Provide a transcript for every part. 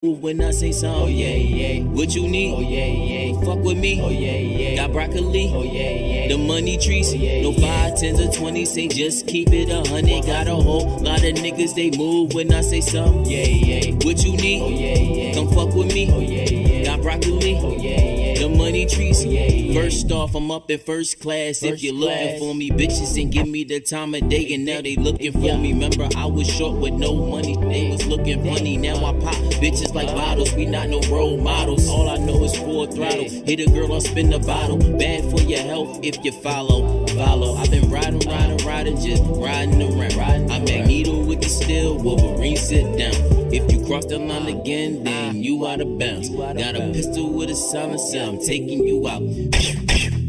When I say something, oh yeah, yeah. What you need? Oh yeah, yeah. Fuck with me? Oh yeah, yeah. Got broccoli? Oh yeah, yeah. The money trees? Oh, yeah, no 5, 10s or 20s. Say just keep it 100. Got a whole lot of niggas. They move when I say something. Yeah, yeah. What you need? Oh yeah, yeah. Come fuck with me? Oh yeah, yeah. Got broccoli? Oh yeah, yeah. The money trees? Yeah, yeah. First off, I'm up in first class. If you're looking for me, bitches ain't give me the time of day, and now they looking for me. Remember, I was short with no money. They was looking funny. Now I pop bitches like bottles. We not no role models. All I know is full throttle. Hit a girl, I'll spin the bottle. Bad for your health if you follow. I've been riding, just riding around. I'm Magneto with the steel. Wolverine, sit down. If you cross the line again, then you out of bounds. Got a pistol with a silencer. I'm taking you out.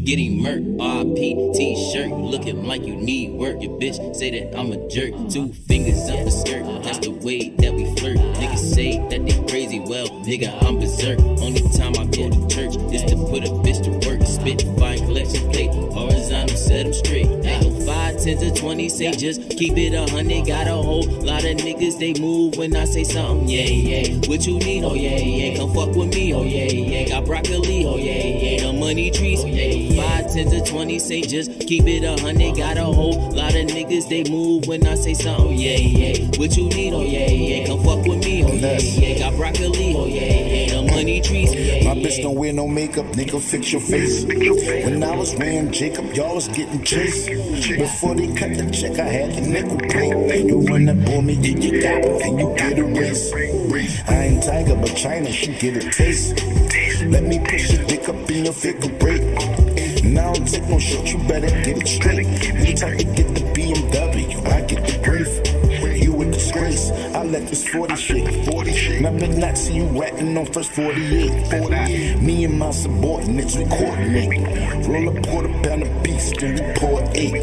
Getting murked, RP t-shirt, looking like you need work. Your bitch say that I'm a jerk, 2 fingers up the skirt. That's the way that we flirt. Niggas say that they crazy, well, nigga, I'm berserk. Only time I go to church is to put a bitch to work. Spit, fine collection plate, horizontal, set them straight. Ain't no 5, 10s or 20s, say just keep it 100. Got a whole lot of niggas, they move when I say something. Yeah, yeah. What you need? Oh yeah, yeah. Come fuck with me? Oh yeah, yeah. Got broccoli? Oh yeah, yeah. The money trees? Oh yeah, yeah. 5, 10s or 20s, say just keep it 100. Got a whole lot of niggas, they move when I say something. Yeah, yeah. What you need? Oh yeah, yeah. Come fuck with me? Oh yeah, yeah. Got broccoli? Oh yeah, yeah. The money trees? Oh, yeah, my bitch don't wear no makeup, nigga, fix your face. When I was wearing Jacob, y'all was getting chased. Before they cut the check, I had the nickel plate. You run up on me, you got it, and you get a race. I ain't Tiger, but China, she get a taste. Let me push your dick up in your figure break. Now I don't take no shit, you better get it straight. You type to get the BMW, I get the grief. You a disgrace, I let this 40 shake. And I bet not see you ratting on first 48. Me and my subordinates, we coordinate. Roll a quarter-pound of beast, then we pour 8.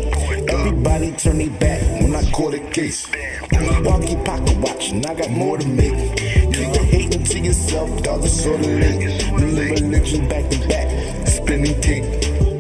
Everybody turn their back when I caught a case. Wonky pocket watching, I got more to make. Keep the hating to yourself, dog, it's sorta late. Me and religion back to back, spinning tape.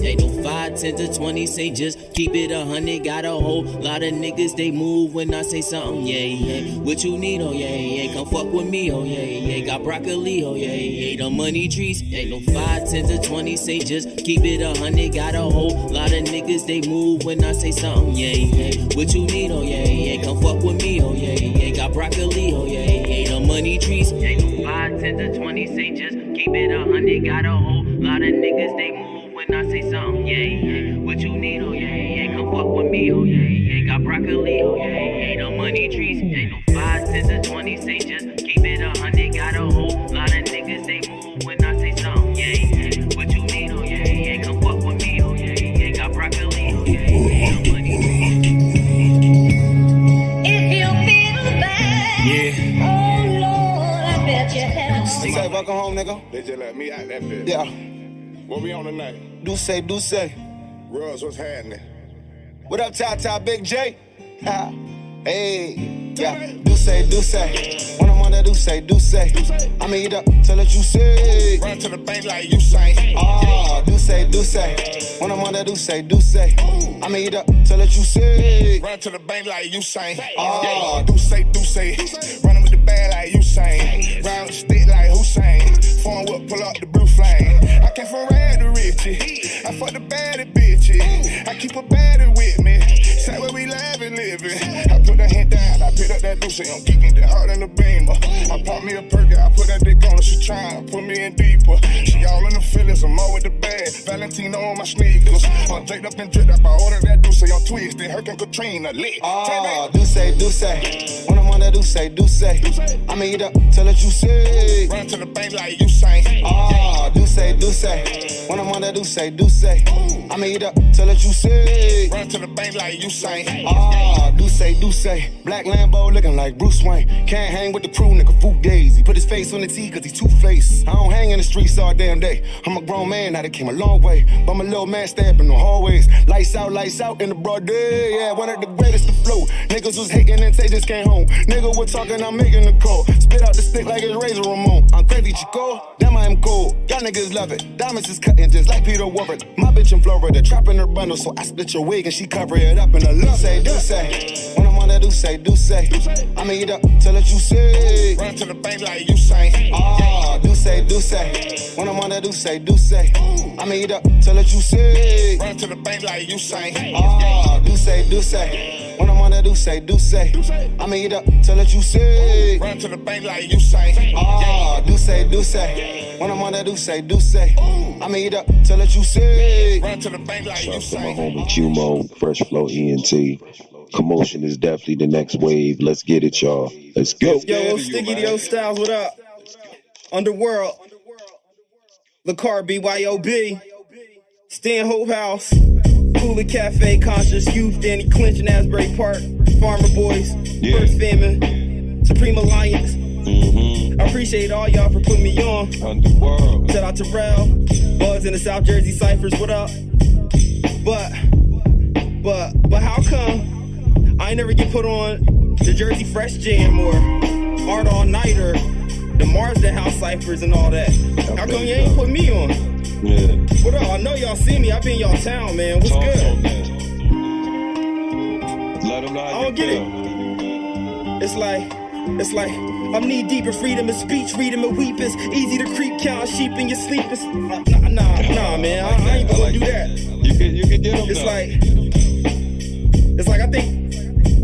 Ain't no 5, 10s or 20s, say just keep it 100. Got a whole lot of niggas, they move when I say something. Yeah, yeah. What you need? Oh yeah, yeah. Come fuck with me? Oh yeah, yeah. Got broccoli? Oh yeah, yeah. The money trees? Ain't no 5, 10s or 20s, say just keep it 100. Got a whole lot of niggas, they move when I say something. Yeah, yeah. What you need? Oh yeah, yeah. Come fuck with me? Oh yeah, yeah. Got broccoli? Oh yeah, yeah. The money trees? Ain't no 5, 10s or 20s, say just keep it 100. Got a whole lot of niggas, they move when I say something. Yeah, yeah. What you need? Oh yeah, yeah. Come fuck with me? Oh yeah, yeah. Got broccoli? Oh yeah, yeah. The money trees? Ain't no 5, 10s or 20s, say just keep it 100. Got a whole lot of niggas, they move when I say something. Yeah, yeah. What you need? Oh yeah, yeah. Come fuck with me? Oh yeah, yeah. Got broccoli? Oh yeah, yeah. The money trees? If you feel bad, yeah. Oh Lord, I bet you have. Say, welcome home, nigga. They just let me out that bitch. Yeah. What we on tonight? Do say. Russ, what's happening? What up, Ty, Big J? Ha. Hey, yeah. Do say. When I'm on that, do say. I'ma eat up till that you say. Run to the bank like you say. Oh, do say. When I'm on that, do say. I'ma eat up till that you say. Run to the bank like you say. Oh, do say. Running with the bag like you say. Round the stick like Hussein. Phone whip, pull up the blue flame. I came from rad to richie. I fuck the baddie bitches. I keep a baddie with me. Say where we live and living. I put that hand down, I pick up that douche. I'm geeking that hard in the beamer. I pop me a perky, I put that dick on her. She trying to put me in deeper. She all in the feelings, I'm all with the bag. Valentino on my sneakers. I'm draped up and dripped up. I ordered that douche. I'm twisted, Herc and Katrina lit. oh, do say. When I'm on that, do say. I'ma eat up till that you say. Run to the bank like you say. Oh, do say. When I'm on that, do say. I'ma eat up till that you say. Run to the bank like you say. Oh, do say. Black Lambo looking like Bruce Wayne. Can't hang with the crew, nigga, food days. He put his face on the T cause he two-faced. I don't hang in the streets all damn day. I'm a grown man, now they came a long way. But I'm a little man stabbing the hallways. Lights out in the broad day. Yeah, one of the greatest to flow. Niggas was hating and they just came home. Nigga was talking, I'm making the call. Spit out the stick like it's Razor Ramon. I'm crazy, Chico. Damn, I am cold. Y'all niggas love it. Diamonds is cutting just like Peter Warwick. My bitch in Florida, trapping her bundle, so I split your wig and she cover it up in a love. Do say. When I'm wanna do say. I'ma eat up till it you say. Run to the bank like you say. Ah, do say. When I wanna do say. I'ma eat up till it you say. Run to the bank like you say. Ah, do say. When I wanna do say. I'ma eat up till it you say. Run to the bank like you say. Ah, do say. When I wanna do say. I'ma eat up till it you say. Run to the bank like you Shouts to my say. homie Q-Mo, Fresh Flow ENT. Commotion is definitely the next wave. Let's get it, y'all. Let's go. Yo, Sticky Dio Styles, what up? Underworld. LaCar BYOB. Stanhope House. Cooler Cafe, Conscious Youth, Danny Clinch and Asbury Park. Farmer Boys. First Famine. Supreme Alliance. I appreciate all y'all for putting me on. Underworld. Shout out to Rel. Bugs in the South Jersey Cyphers, what up? But how come I ain't never get put on the Jersey Fresh Jam or Art All Nighter, the Marsden House Cyphers and all that? How come you ain't put me on? Yeah. What up? I know y'all see me. I be in y'all town, man. What's Talk good? on that. Let them know how I don't you get feel. it. It's like I'm knee deep in freedom of speech, freedom of weep. It's easy to creep, count sheep in your sleep. It's nah, man. I ain't gonna do that. You can get them. It's like I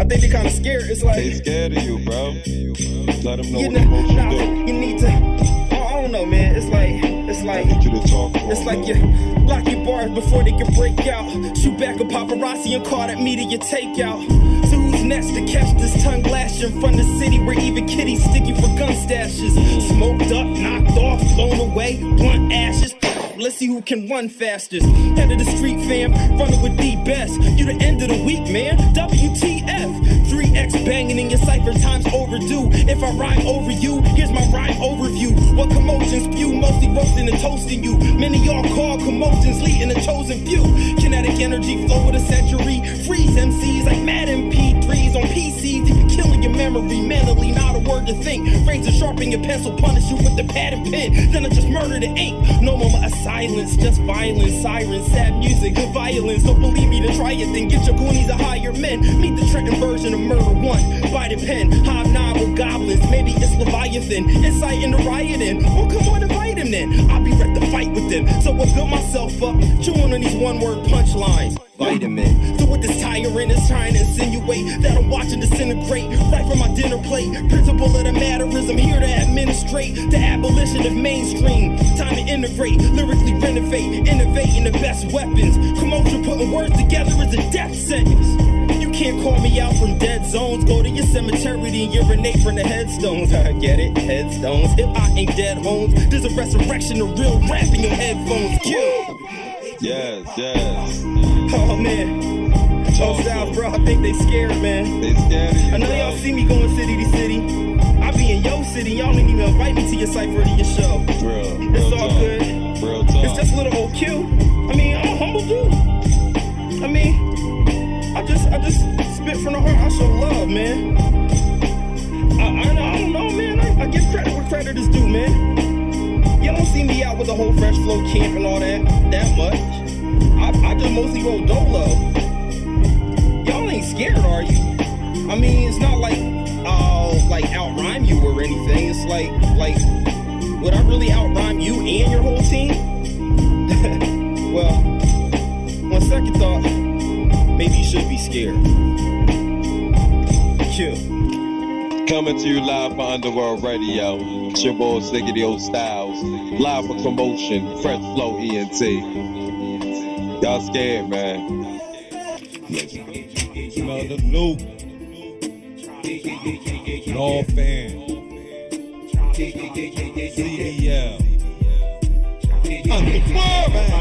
think they kind of scared. It's like they scared of you, bro. Let them know you what the most you do. you need to. I don't know, man. It's like I need you to talk for it's them, like man. you lock your bars before they can break out. Shoot back a paparazzi and call that media takeout. So who's next to catch this tongue lashing from the city where even kitties sticky for gun stashes? Smoked up, knocked off, blown away, blunt ashes. Let's see who can run fastest. Head of the street, fam, running with the best. You the end of the week, man. WTF? 3X banging in your cipher, time's overdue. If I rhyme over you, here's my rhyme overview. What commotions spew, mostly roasting and toasting you. Many y'all call commotions leading a chosen few. Kinetic energy flow with a century. Freeze MCs like mad MP3s on PCs. Even killing your memory mentally, not a word to think. Razor sharpen your pencil, punish you with the pad and pen. Then I just murder the ink. No more silence, just violence, sirens, sad music, violence. Don't believe me, then try it, then get your goonies to hire men. Meet the Trenton version of Murder One. Bite a pen, hobnob with goblins. Maybe it's Leviathan, inciting the rioting. Well, come on, invite him then. I'll be ready to fight with them. So I built myself up, chewing on these one-word punchlines. Vitamin. So what this tyrant is trying to insinuate that I'm watching disintegrate right from my dinner plate. Principle of the matter is I'm here to administrate the abolition of mainstream. Time to integrate, lyrically renovate, innovating the best weapons. Commotion putting words together is a death sentence. You can't call me out from dead zones. Go to your cemetery and urinate from the headstones. I get it, headstones. If I ain't dead homes, there's a resurrection of real rap in your headphones. Yes. Oh man. Oh South, bro, I think they scared, man. They scared of you, I know bro. y'all see me going city to city. I be in your city, y'all didn't even invite me to your cipher or to your show. Real It's all talk. good. Real talk. It's just little old Q. I mean, I'm a humble dude. I mean, I just spit from the heart. I show love, man. I don't know, man. I give credit where credit is due, man. You don't see me out with the whole Fresh Flow camp and all that much. I just mostly go dolo. Y'all ain't scared, are you? I mean, it's not like I'll like out rhyme you or anything. It's like would I really out rhyme you and your whole team? Well, on second thought, maybe you should be scared. Q. Coming to you live for Underworld Radio. It's your boy Sticky Dio Styles. Live for Commotion, Fresh Flow ENT. Y'all scared, man. Smell the loop. All fan. CDL. Underworld, man.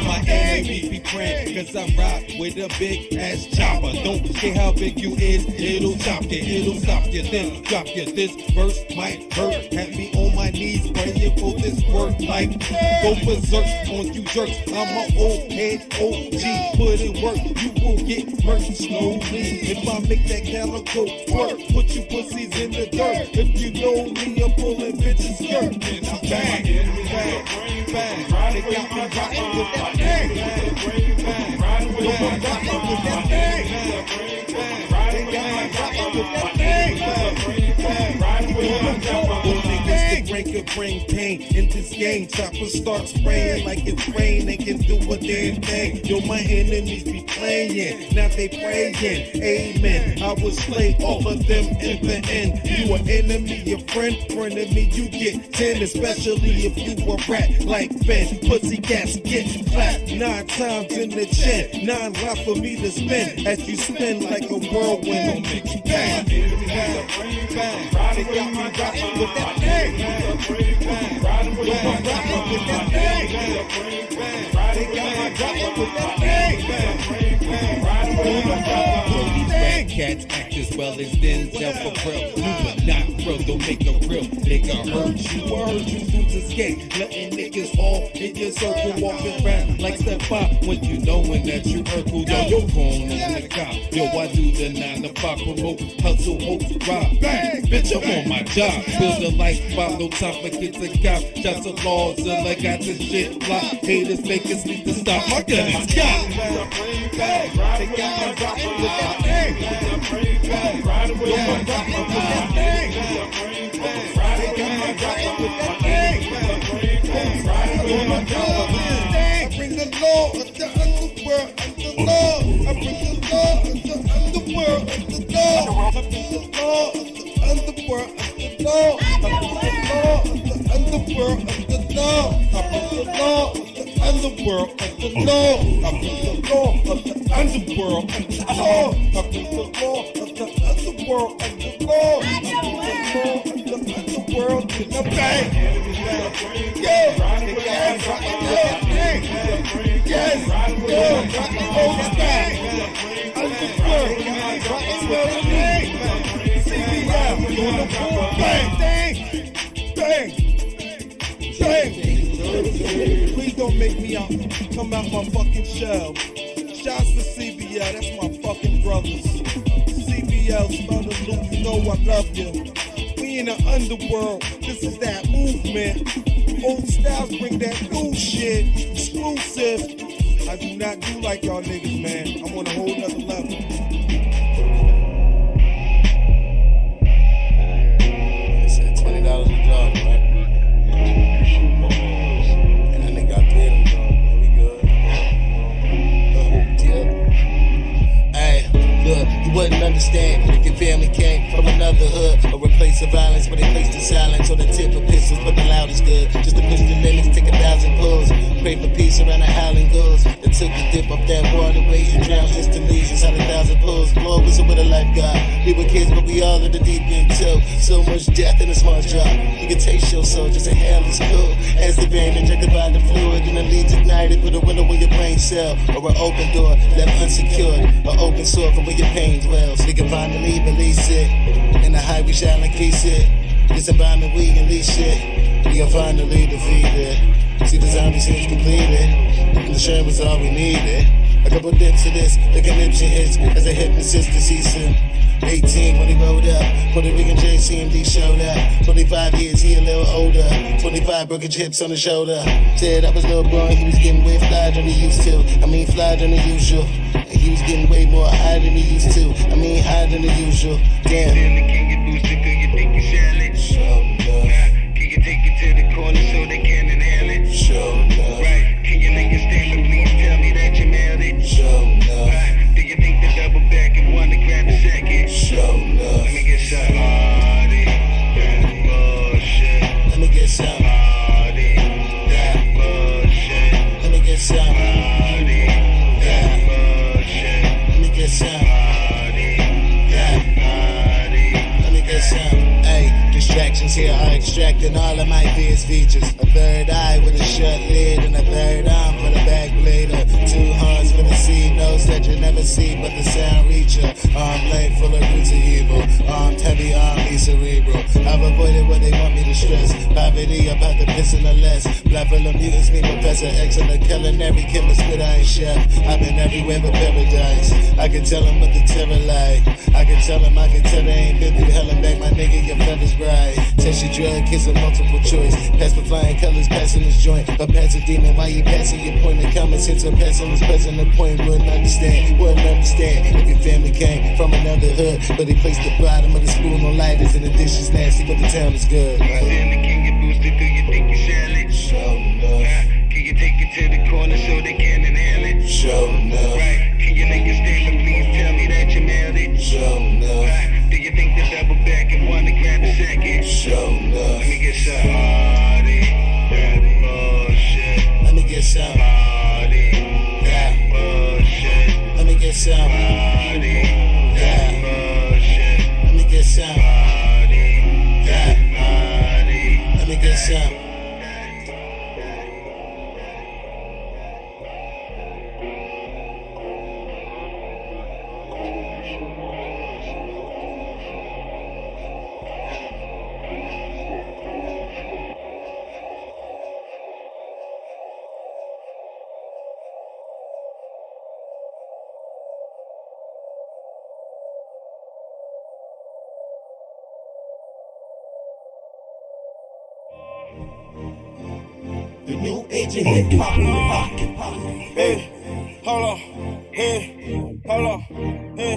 Miami be praying, cause Cause I ride with a big ass chopper. Don't care how big you is, it'll chop you, it'll stop you, then drop you. This verse might hurt, have me on my knees praying for this work like go berserk on you jerks. I'm an old head OG, put in work, you will get murked slowly. If I make that calico twerk, put you pussies in the dirt. If you know me, I'm pulling bitches skirt. Bang, bang, bang, they got me rocking with that thing. Bang, bang, yo, I'm rocking with that thing. They got me rocking with that thing. Bang, bang, niggas can bring pain in this game. Choppers start spraying like it's rain. They can do a damn thing. Yo, my enemies be playing, now they praying. Amen. I will slay all of them in the end. You an enemy, your friend of me, you get 10. Especially if you a rat like Ben. Pussy cats get clapped 9 times in the chin. 9 life for me to spin as you spin like a whirlwind. Bang, bang, bang. They got me rocking with that thing. Bang, bang, rocking with that thing. They got me rocking with that thing. Bang, cats act as well as Denzel for real. You but not real, don't make a real nigga hurt you. I heard you lose escape, letting niggas all in your circle walking around like step 5 when you knowing that you Urkel. Yo, your phone is the cop. Yo, I do the 9 to 5 promote, hustle, hope, rob. Bang, bitch, I'm on my job. Build a life spot, no time for kids to cop. Shots of laws, and I got this shit locked. Haters make us need to stop. My gun is got. They got me rocking with that thing. Yo, I'm rocking with that thing. They got me rocking with that thing. I bring the law of the underworld and the law. I bring the law of the underworld and the law. I bring the law of the underworld and the law. I bring the law of the underworld and the law. I bring the law of the underworld and the law. I bring the law of the underworld and the law. I bring the law of the underworld and the law. I bring the law of the underworld and the bang. Yeah, they got me rocking with that thing. Yes, yeah, rocking all the thing. Underworld, rocking with the thing. CBL, doing the full bang, bang, bang. Please don't make me come out my fucking shell. Shouts to CBL, that's my fucking brothers. CBL, Spell the Loop, you know I love you. We in the underworld, this is that movement. Old styles bring that new shit, exclusive. I do not do like y'all niggas, man. I'm on a whole nother level. They said $20 a job, right? And then they got 3 of them jobs, man. We good. Hey, look, you wouldn't understand if your family came from another hood or a place of violence where they placed the silence on the tip of pistols, but the loudest good. Just to push the limits, take 1,000 pulls. Pray for peace around the howling gulls. That took a dip off that waterway and drowned instantly inside 1,000 pools. Lord was with a lifeguard. We were kids, but we all in the deep end too. So much death in a small drop. You can taste your soul, just a hell is cool. As the vein injected by the fluid and the leads ignited, put a window where your brain cell, or an open door left unsecured, or open sore from where your pain dwells. We can finally release it. In the high we shall increase it. This environment we unleash it. We can finally defeat it. See the zombie scenes completed. And the shirt was all we needed. A couple dips of this, the conniption hits as a hypnotist to see some. 18 when he rolled up, Puerto Rican JCMD showed up. 25 years, he a little older. 25 broken chips on the shoulder. Said I was little boy, he was getting way flyer than he used to. I mean flyer than the usual. And he was getting way more high than he used to. I mean higher than the usual. Damn. Can you boost it? Could you think you sell it? Show love. Can you take it to the corner so they can inhale it? Show love. Right. Can you make a statement? Please tell me that you mailed it. Show love. Do you think the double back and one to grab a second? Show love. Let me get some Hardy. That bullshit. Let me get some Hardy. That bullshit. Let me get some Hardy. That bullshit. Let me get some Hardy. That Hardy. Let me get some. Hey, distractions here are extracting all of my fears features. A third eye with a shut lid and a third arm for the back later. 2 hearts for the seed avoided what they want me to stress. Poverty about the piss and the less. Black full of mutants, me Professor X and the culinary chemist, but I ain't chef. I've been everywhere but paradise. I can tell them what the terror like. I can tell them they ain't been through hell and back. My nigga, your feathers bright. Test your drug, kids a multiple choice. Pass for flying colors, passing this joint. Or pass a demon, why you passing your point? The comments hits or passing this present the point. Wouldn't understand if your family came from another hood, but they placed the bottom of the spoon on lighters and the dishes nasty, but the town is good. Right? Can you boost it? Do you think you shall it? Show enough. Can you take it to the corner so they can inhale it? Show enough. Right. Can you make a statement? Please tell me that you mailed it. Show enough. Right. Do you think the double back and wanna grab a second? Show enough. Let me get some party. That bullshit. Let me get some party. that Bullshit. Let me get some Party. that Bullshit. Let me get some Party. that Party. Let me get some. The new age of hip hop. Hey, hold on. Hey, hold on. Hey.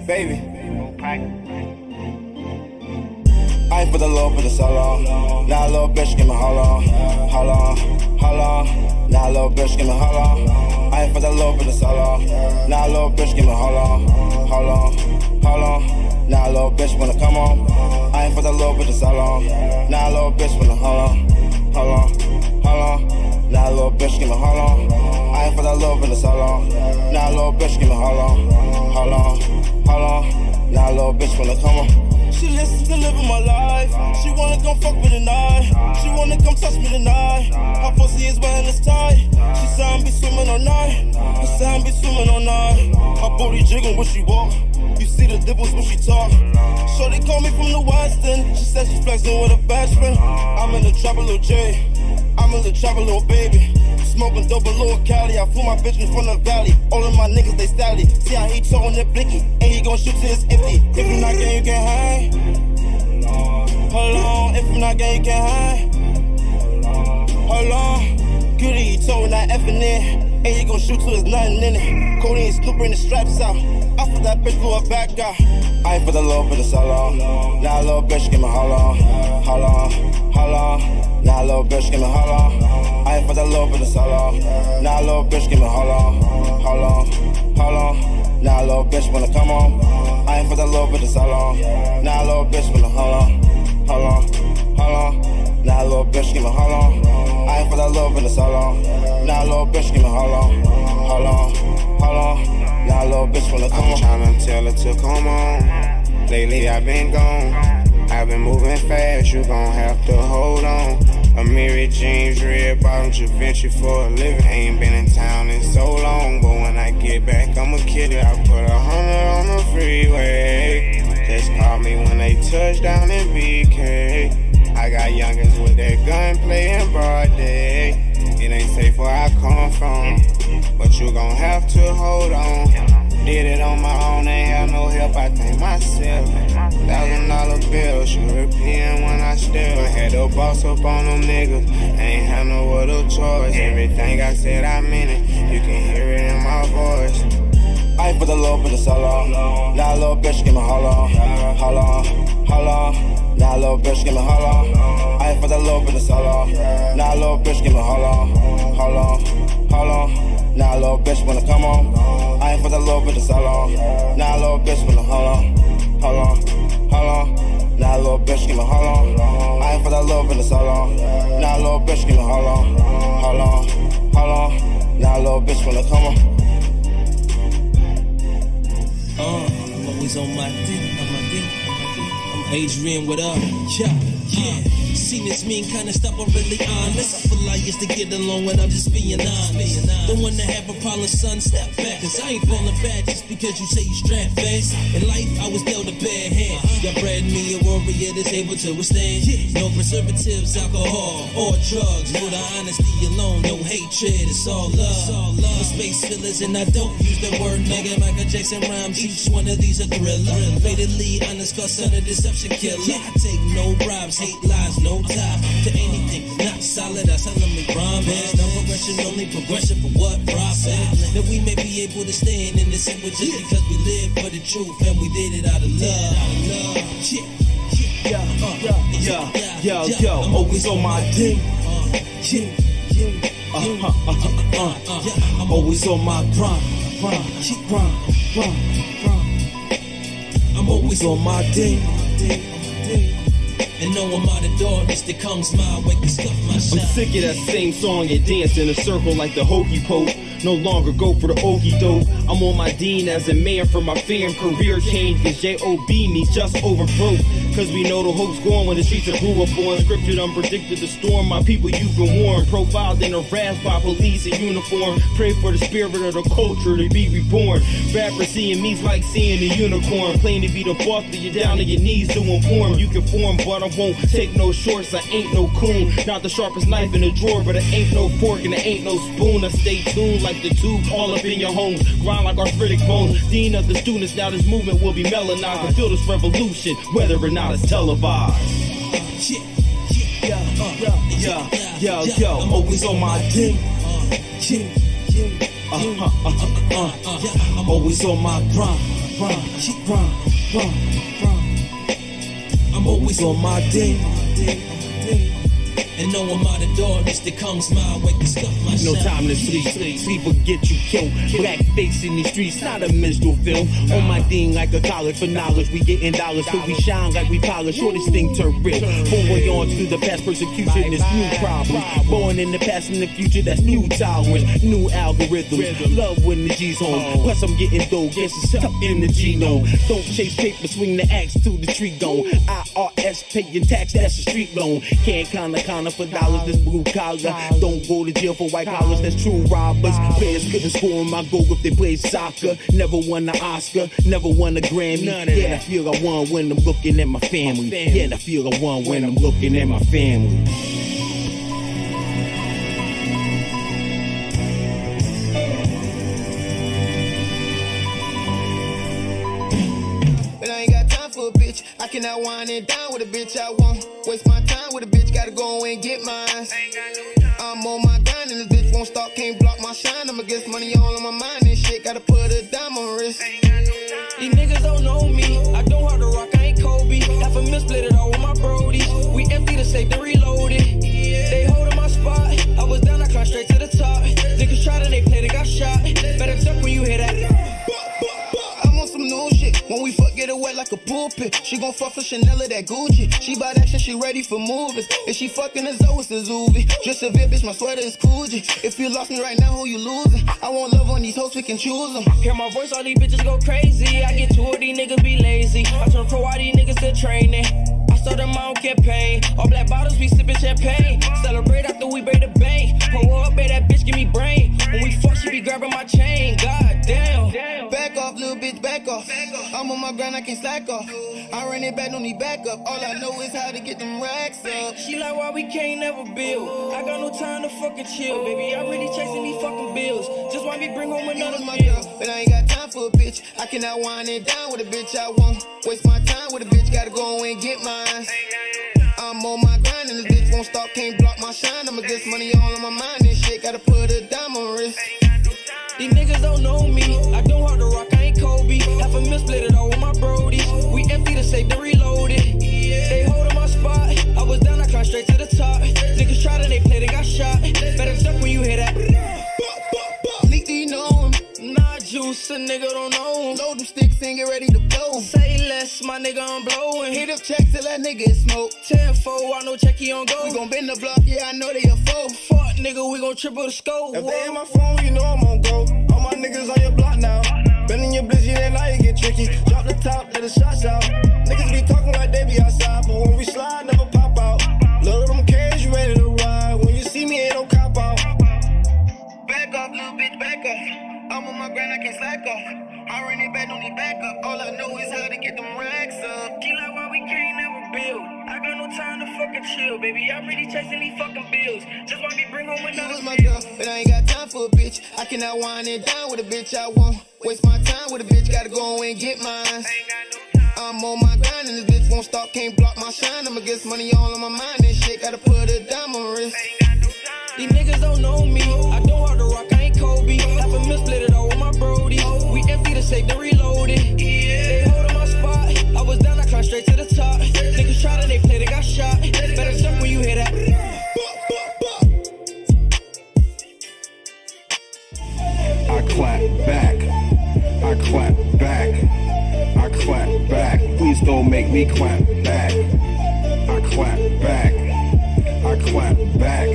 Baby. I ain't for the low, for the solo. Now a little bitch, give me hold on. Hold on, hold on. Now a little bitch, give me hold on. I ain't for the low, for the solo. Now a little bitch, give me hold on. Hold on, hold on. Now a little bitch wanna come on. I ain't for the low, for the solo. Now a little bitch wanna hold on. Hold on, hold on. Now a little bitch, give me hold on. I ain't for the low, for the solo. Now a little bitch, give me hold on. Hold on, hold on. Now a little bitch wanna come on. She listens to living my life. She wanna come fuck me tonight. She wanna come touch me tonight. Her pussy is wet and it's tight. She said I'm be swimming all night. She said I'm be swimming all night. Her booty jiggling when she walk. You see the dimples when she talk. Shorty call me from the West End. She said she flexing with her best friend. I'm in the trap, a little J. I'm in the trap, a little baby. Smoking dope, a little Cali. I flew my bitch in front of the valley. All of my niggas, they stally. See how he towing that blicky. And he gon' shoot till it's empty. If you not gang, you can't hang. Hold on. If you not gang, you can't hang. Hold on. Goody, he towing that F in there. And he gon' shoot till there's nothing in it. Cody and Snoop bring the straps out. After that bitch blew her back out. I ain't for the low, for the solo. Now a little bitch, give me hold on. Hold on, hold on. Now a little bitch, give me hold on. I ain't for the low, for the solo. Now a little bitch, give me hold on. Hold on, hold on. Now a little bitch wanna come on. I ain't for the low, for the solo. Now a little bitch wanna hold on. Hold on, hold on. Now a little bitch, give me hold on. I ain't for the low, for the solo. Now a little bitch, give me hold on. Hold on, hold on. Now a little bitch wanna come on. I'm tryna tell her to come on. Lately I've been gone. I've been moving fast, you gon' have to hold on. A Mary James, red bottom, Givenchy for a living. Ain't been in town in so long, but when I get back, I'ma kill it. I put 100 on the freeway. Just call me when they touch down in BK. I got youngins with that gunplay in broad day. It ain't safe where I come from, but you gon' have to hold on. Did it on my own, ain't have no help, I thank myself. $1,000 bills, European when I still had to boss up on them niggas. Ain't have no other choice. Everything I said, I meant it. You can hear it in my voice. I ain't for the low, for the solo. Now a little bitch, give me hold on. Hold on, hold on. Now a little bitch, give me hold on. I ain't for the low, for the solo. Now a little bitch, give me hold on. Hold on, hold on. Now a little bitch wanna come on. I ain't for the low, for the solo. Now a little bitch wanna hold on. Hold on, hold on. Now a little bitch, give me hold on. I ain't for the low, for the solo. Now a little bitch, give me hold on. Hold on, hold on. Now a little bitch wanna come on. I'm always on my dick, on my dick, on my dick, on my Adrian, what up? Yeah. Seen this mean kind of stuff, I'm really honest. I feel like used to get along when I'm just being honest. Don't wanna have a problem, son, step back. Cause I ain't falling back just because you say you strapped fast. In life, I was dealt a bad hand. Y'all bred me a warrior that's able to withstand. No preservatives, alcohol, or drugs. For the honesty alone, no hatred, it's all love. For space fillers, and I don't use the word nigga. Michael Jackson rhymes, each one of these a thriller. Fatally honest, cause son of deception killer. I take no bribes, hate lies, no tie to anything not solid. I solemnly promise. No progression, only progression for what profit. That we may be able to stand in this sandwich just because we live for the truth and we did it out of love. Yo, always on my dick. I'm always on my grind. I'm always on my dick. And no amount of darkness that comes my way can scuff my shine. I'm sick of that same song and dance in a circle like the hokey poke. No longer go for the okey doke. I'm on my Dean as a man for my fam. Career change cause J.O.B. me just over broke. Cause we know the hope's gone when the streets are grew up on. Scripted, unpredicted, the storm. My people, you've been warned. Profiled and harassed by police in uniform. Pray for the spirit of the culture to be reborn. Rappers seeing me's like seeing a unicorn. Claim to be the boss, but you're down to your knees to inform. You can form, but I won't take no shorts. I ain't no coon. Not the sharpest knife in the drawer, but it ain't no fork and it ain't no spoon. I stay tuned like the tube all up in your homes. Grind like arthritic bones. Dean of the students, now this movement will be melanized. And feel this revolution, whether or not it's televised. Yo, I'm always on my dick. I'm always on my grind. I'm always on my dick. And no amount of darkness that comes my way can scuff my shine. No time to sleep, sleep or get you killed. Black face in these streets, not a minstrel film. On my thing like a college for knowledge. We getting dollars, so we shine like we polish. Sure, this thing turn real. Forward on to the past persecution, this new problem. Born in the past and the future, that's new tolerance. New algorithms, love when the G's home. Plus I'm getting dough, guess it's up in the genome. Don't chase paper, swing the axe to the tree gone. IRS paying tax, that's a street loan. Can't kinda for dollars, this blue collar. Don't go to jail for white collars, that's true robbers. Players couldn't score on my goal if they played soccer. Never won an Oscar, never won a Grammy. Yeah, I feel I won when I'm looking at my family. Yeah, I feel I won when I'm looking at my family. But I ain't got time for a bitch. I cannot wind it down with a bitch. I won't waste my time with a bitch. Gotta go and get mine. I'm on my grind and this bitch won't stop. Can't block my shine. I'ma get money all on my mind and shit. Gotta put a dime on my wrist. These niggas don't know me. I don't hard to rock. I ain't Kobe. Half a mil split it all with my brody. We empty the safe then reloaded. They holding my spot. I was down. I climbed straight to the top. Niggas tried and they played. They got shot. Better duck when you hear that. Some new shit. When we fuck, get it wet like a pulpit. She gon' fuck for Chanel or that Gucci. She bout action, she ready for movies. If she fucking a Zoe, it's a Zuby. Just a bit, bitch, my sweater is Coogee. If you lost me right now, who you losing? I want love on these hoes, we can choose them. Hear my voice, all these bitches go crazy. I get to it, these niggas be lazy. I turn pro, all these niggas still training. I started my own campaign. All black bottles, we sipping champagne. Celebrate after we break the bank. Pull up, babe, that bitch give me brain. When we fuck, she be grabbing my chain. God damn. Back off, little bitch, back off. I'm on my grind, I can't slack off. I run it back, don't need backup. All I know is how to get them racks up. She like, why we can't never build? I got no time to fucking chill, baby. I'm really chasing these fucking bills. Just want me bring home another meal. But I ain't got time for a bitch. I cannot wind it down with a bitch. I won't waste my time with a bitch. Gotta go and get mine. I'm on my grind and this bitch won't stop. Can't block my shine. I'ma get money all on my mind and shit. Gotta put a dime on my wrist. These niggas don't know me. I don't hard to rock. I ain't Kobe. Half a mil split it all with my brody. We empty the safe then reloaded. They holding my spot. I was down. I climbed straight to the top. Niggas tried and they played. They got shot. Better duck when you hear that. Leak, do you know him? Nah, juice, a nigga don't know him. Load them sticks and get ready to blow. Say less, my nigga, I'm blowing. Hit up check till that nigga is smoke. 10-4, I know checky on go. We gon' bend the block, yeah, I know they a foe. Fuck, nigga, we gon' triple the scope. If they in my phone, you know I'm on go. All my niggas on your block now. Bending your blizzy, then now you get tricky. Drop the top, let the shots out. Niggas be talking like they be out I'm on my grind, I can't slack off. I run it back, don't need backup. All I know is how to get them racks up. Keep like why we can't never build. I got no time to fucking chill, baby. I'm really chasing these fucking bills. Just want me bring home another. You was my girl, but I ain't got time for a bitch. I cannot wind it down with a bitch. I won't waste my time with a bitch. Gotta go and get mine. I'm on my grind and this bitch won't stop, can't block my shine. I'ma get money all on my mind and shit. Gotta put a dime on my wrist. These niggas don't know me. I don't hard to rock, I ain't Kobe. Half a mil split it all with my Brody. We empty the safe, then reload it. They holding my spot. I was down, I climbed straight to the top. Niggas tried and they played, they got shot. Better jump when you hear that. I clap back. I clap back. I clap back. Please don't make me clap back. I clap back. I clap back.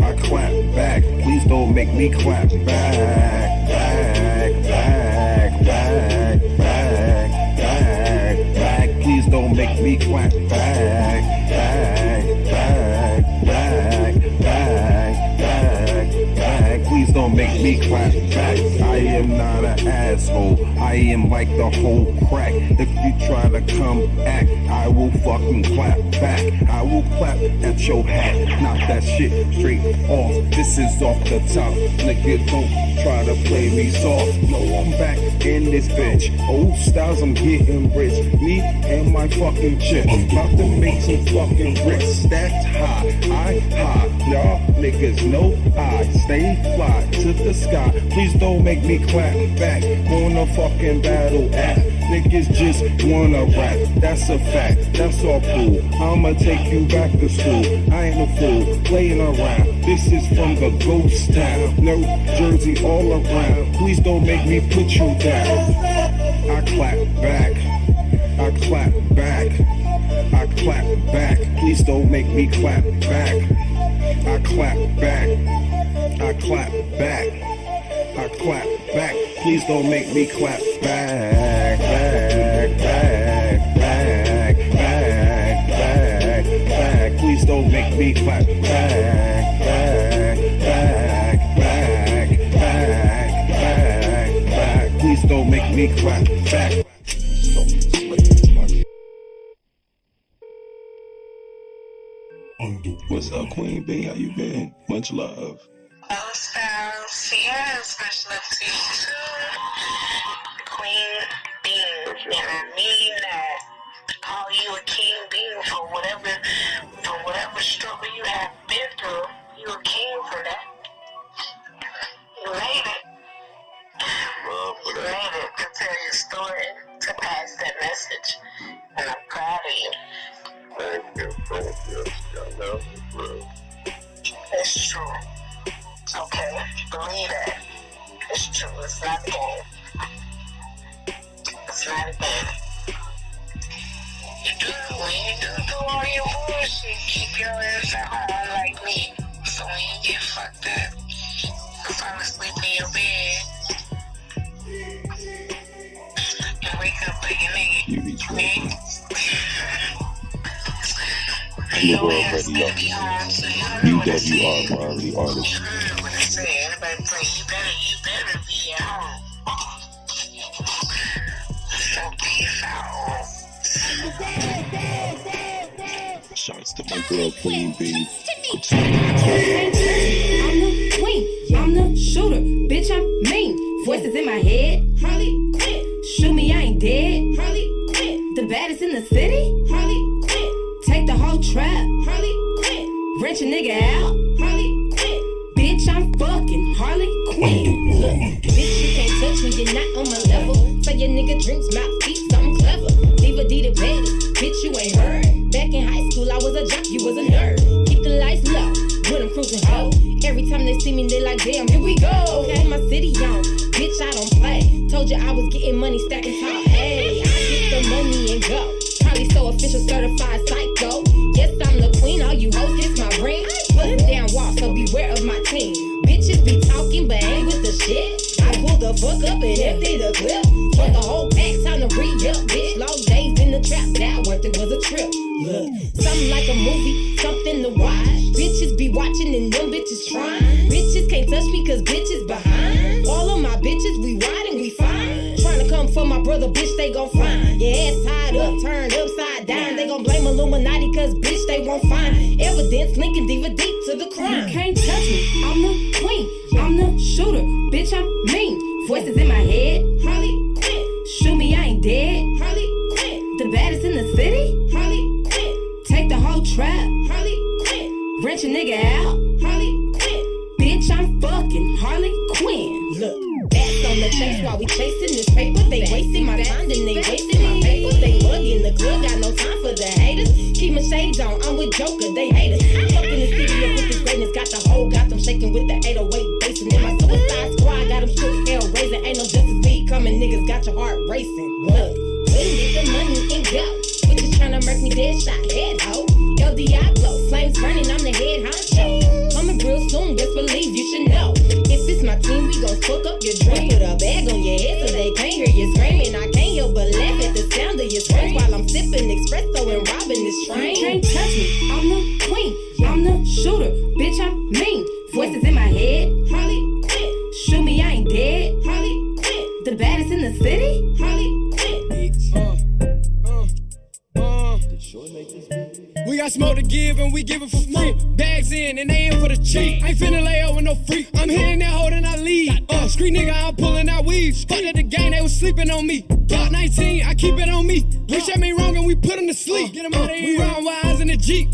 I clap back. Please don't make me clap back. Back, back, back, back, back, back. Please don't make me clap back. Back, back, back, back, back, back. Please don't make me clap back. I am not an asshole. I am like the whole crack. If you try to come back, I will fucking clap back. I will clap at your hat. Knock that shit straight off. This is off the top. Nigga, don't try to play me soft. No, I'm back in this bitch. Old styles, I'm getting rich. Me and my fucking chick. About to make some fucking bricks. Stacked high. I high. Y'all niggas know I stay fly to the sky. Please don't make me clap back on a fucking battle app. Niggas just wanna rap, that's a fact, that's all cool. I'ma take you back to school. I ain't a fool, playing around. This is from the ghost town, New Jersey all around. Please don't make me put you down. I clap back, I clap back, I clap back. Please don't make me clap back. I clap back, I clap back, I clap back. Please don't make me clap back, back, back, back, back, back, back. Please don't make me clap back, back, back, back, back, back, back. Please don't make me clap back. What's up, Queen B? How you been? Much love. Oh, Styles, yeah, much love to you too. Queen Bean, and I mean that. Call you a King Bean for whatever struggle you have been through. You a king for that. You made it. You made it to tell your story, to pass that message, and I'm proud of you. Thank you. It's true. Okay, believe that. It's true. It's not a game. It's not a game. When you do all your bullshit, keep your ass at home like me. So when you get fucked up, fall asleep in your bed and wake up like a nigga. You be tripping. Underworld Radio. UWR Marley Artist. What I say, everybody play, you better be at home. So peace out. Shouts to my girl Queen B. I'm the queen, I'm the shooter, bitch I'm mean. Voices in my head, Harley Quinn. Shoot me, I ain't dead, Harley Quinn. The baddest in the city, Harley Quinn. Take the whole trap, Harley Quinn. Wrench a nigga out, Harley Quinn. Bitch I'm fucking Harley Quinn. Look, bitch you can't touch me, you're not on my level. So your nigga drinks my feet, something clever. Diva D the baddest, bitch you ain't heard. Back in high school I was a jock, you was a nerd. Keep the lights low, when I'm cruising ho. Every time they see me they like damn, here we go. Okay, my city on, bitch I don't play. Told you I was getting money, stacking tall. Hey, I get the money and go. Probably so official, certified psycho. Yes I'm the queen, all you hoes kiss my ring. Put down walls, so beware of my team. Bitches be talking but ain't with the shit. I pull the fuck up and empty the clip. Put the whole pack, time to re-up, bitch. Long days in the trap, that worth it was a trip. Look, something like a movie, something to watch. Bitches be watching and them bitches trying. Bitches can't touch me cause bitches behind. All of my bitches brother, bitch, they gon' find. Your ass tied up, turned upside down. They gon' blame Illuminati, cause bitch, they won't find evidence linking diva deep to the crime. You can't touch me, I'm the queen, I'm the shooter, bitch, I'm mean. Voices in my head, Harley Quinn. Shoot me, I ain't dead, Harley Quinn. The baddest in the city, Harley Quinn. Take the whole trap, Harley Quinn. Wrench a nigga out, Harley Quinn. Bitch, I'm fucking Harley Quinn. Look, that's on the chase while we chasing this paper. They wasting my time, then they wasting my paper. They bugging the club, got no time for the haters. Keep my shades on, I'm with Joker, they hate us. I'm fucking the city up with this greatness. Got the whole Gotham shaking with the 808 bass. And in my Suicide Squad, got them shook, hell raising. Ain't no Justice League coming, niggas got your heart racing. Look, we get the money and go. Bitches tryna murk me dead shot, head ho. Yo Diablo, flames burning, I'm the head honcho. Coming real soon, best believe you should know. If it's my team, we gon' fuck up your dream. Put a bag on your head so they can't hear you screaming. I can't help but laugh at the sound of your screams while I'm sipping espresso and robbing this train. You can't touch me, I'm the queen, I'm the shooter, bitch, I'm mean. Voices in my head, Harley Quinn. Shoot me, I ain't dead, Harley Quinn. The baddest in the city, Harley Quinn. We got smoke to give and we give it for free. Bags in and they in for the cheap. Ain't finna lay over no freak. I'm hitting that hoe and I leave. Street nigga, I'm pulling out weeds. Fuck at the game, they was sleeping on me. Block 19, I keep it on me. Wish at me wrong and we put them to sleep. Get them out of here. We round wise in the Jeep.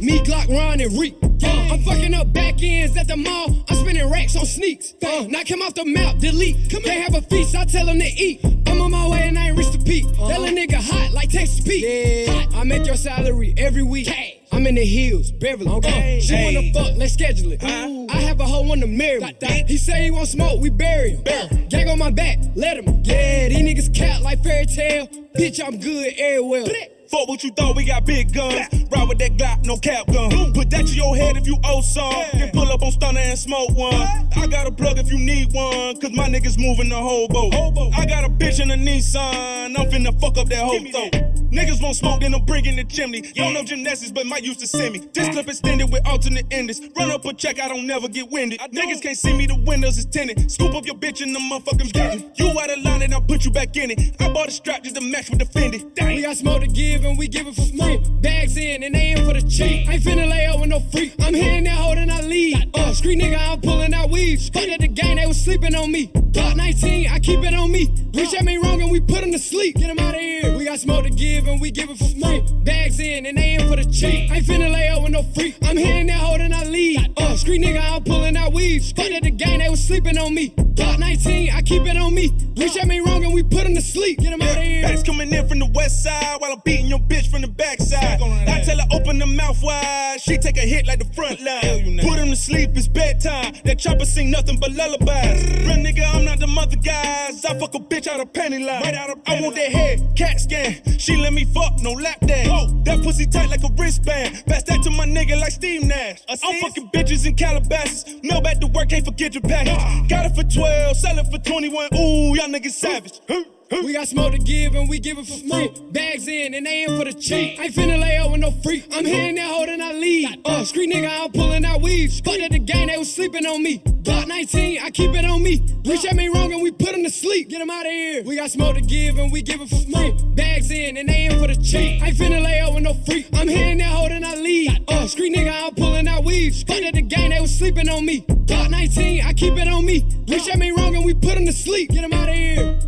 Me, Glock, Ron, and Reek. I'm fucking up back ends at the mall. I'm spending racks on sneaks. Knock him off the map, delete. Can't have a feast, I tell him to eat. I'm on my way and I ain't reached the peak. That little nigga hot like Texas Pete. Yeah. Hot. I make your salary every week. I'm in the hills, Beverly. She wanna fuck, let's schedule it. I have a hoe wanna marry me. He say he won't smoke, we bury him. Gang on my back, let him. Yeah, these niggas cat like fairy tale. Bitch, I'm good everywhere. Fuck what you thought, we got big guns. Ride with that Glock, no cap gun. Put that to your head if you owe some. Then pull up on Stunner and smoke one. I got a plug if you need one, cause my niggas moving the hobo. I got a bitch in a Nissan, I'm finna fuck up that whole throat. Niggas won't smoke, then I'm bringing the chimney. Don't know gymnastics, but might used to send me. This clip extended with alternate endings. Run up a check, I don't never get winded. Niggas can't see me, the windows is tinted. Scoop up your bitch in the motherfucking business. You out of line and I'll put you back in it. I bought a strap just to match with the Fendi. We got smoke to give and we give it for free. Bags in and they in for the cheap. Ain't finna lay over no freak. I'm hitting that hoe and I leave. Street nigga, I'm pulling out weeds. Fuck at the game, they was sleeping on me. Block 19, I keep it on me. Wish at me wrong and we put them to sleep. Get them out of here. We got smoke to give and we give it for free. Bags in and they in for the cheap. Ain't finna lay over no freak. I'm hitting that hoe and I leave. Street nigga, I'm pulling out weeds. Fuck at the game, they was sleeping on me. Block 19, I keep it on me. Wish at me wrong and we put them to sleep. Get them out of here. Bags coming in from the west side while I'm beating your bitch from the backside. I tell her open the mouth wide, she take a hit like the front line. Put him to sleep, it's bedtime. That chopper sing nothing but lullabies. Real nigga, I'm not the mother guys. I fuck a bitch out of panty line. Right out of I want that head, cat scan. She let me fuck, no lap dance. That pussy tight like a wristband. Pass that to my nigga like Steve Nash. I'm fucking bitches in Calabasas. No back to work, can't forget your package. Got it for 12, sell it for 21. Ooh, y'all niggas savage. We got smoke to give and we give it for free. Bags in and they in for the cheap. Ain't finna lay over no freak. I'm hitting that hoe and I leave. Street nigga, I'm pulling out weeds. Fuck at the game, they was sleeping on me. Block 19, I keep it on me. Wish at me wrong and we put them to sleep. Get them out of here. We got smoke to give and we give it for free. Bags in and they in for the cheap. Ain't finna lay over no freak. I'm hitting that hoe and I leave. Street nigga, I'm pulling out weeds. Fuck at the game, they was sleeping on me. Block 19, I keep it on me. Wish at me wrong and we put them to sleep. Get them out of here.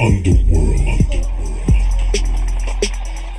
Underworld.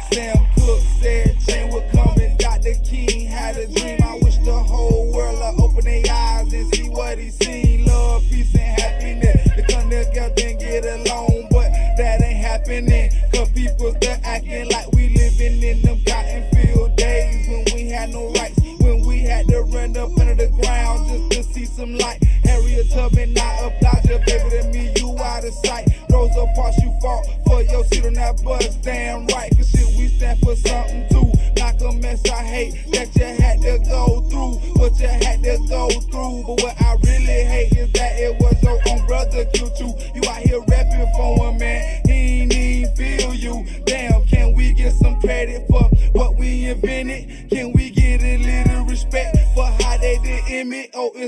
Sam Cooke said Jane would come and Dr. King had a dream. I wish the whole world would open their eyes and see what he seen. Love, peace, and happiness. They come together and get along, but that ain't happening. Cause people still acting like we living in them cotton field days when we had no rights, when we had to run up under the ground just to see some light. Harriet Tubman, I applaud you, baby, to me, you out of sight. Rosa Parks, you fought for your seat on that bus, damn right. Cause shit, we stand for something too. Malcolm X, I hate that you had to go through what you had to go through. But what I really hate is that it was your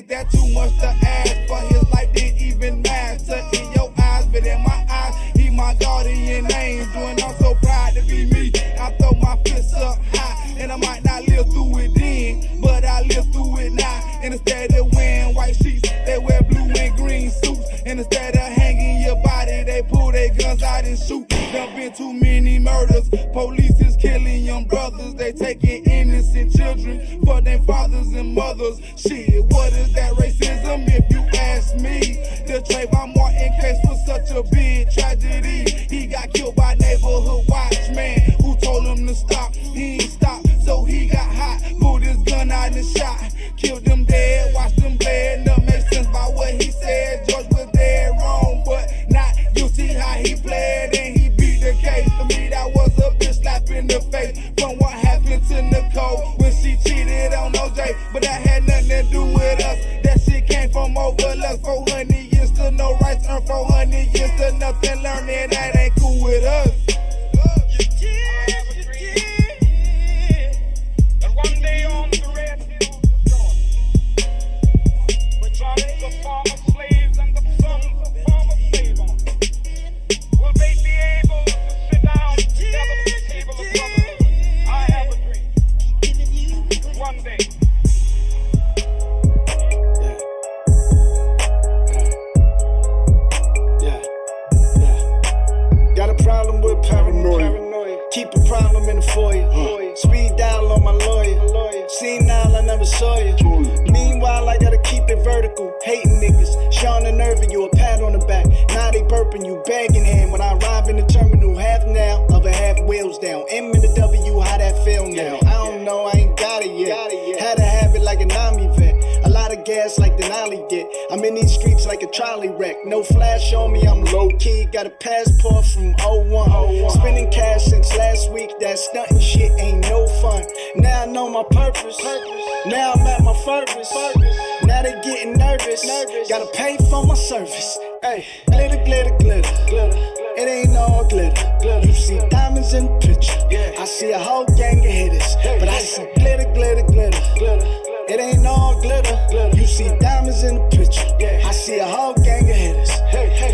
that too much to ask? For his life didn't even matter in your eyes, but in my eyes, he my guardian angel, and I'm so proud to be me. I throw my fists up high, and I might not live through it then, but I live through it now. And instead of wearing white sheets, they wear blue and green suits. And instead of hanging your body, they pull their guns out and shoot. There been too many murders. Police is killing young brothers. They taking innocent children for their fathers and mothers. Shit, what is that racism if you ask me? The Trayvon Martin case was such a big tragedy. He got killed by neighborhood watchman who told him to stop. He ain't stopped, so he got hot. Pulled his gun out and shot. Killed them dead, watched them bled. Nothing makes sense by what he said. George was dead wrong, but not guilty how he played. And he beat the case. To me, that was a bitch slap in the face. From what happened to Nicole when she cheated on OJ. But that had nothing to do with us. That shit came from overlust. 400 years to no rights earned. 400 years to nothing learned. And that ain't cool with us. And one day on the red hills of Georgia, with sons of former slaves and the sons of former slave owners, will they be able to sit down together at the table of brotherhood? I have a dream. One day. Got a problem with paranoia. Keep a problem in the foyer. Speed dial on my lawyer. Senile, I never saw you. Meanwhile, I gotta keep it vertical. Hating niggas, Sean and Irvin, you a pat on the back. Now they burping you, bagging hand. When I arrive in the terminal, half now, other half wheels down. M in the W, how that feel now? I don't know, I ain't got it yet. Had a habit like an army vet. A lot of gas like Denali get. I'm in these streets like a trolley wreck. No flash on me, I'm low key. Got a passport from 01. Spending cash since last week. That stunting shit ain't no fun. Now I know my purpose. Now I'm at my furthest. Now they getting nervous. Gotta pay for my service. Hey, glitter, glitter, glitter. It ain't all glitter. You see diamonds in the picture. I see a whole gang of hitters. But I see glitter, glitter, glitter. It ain't all glitter. You see diamonds in the picture. I see a whole gang of hitters.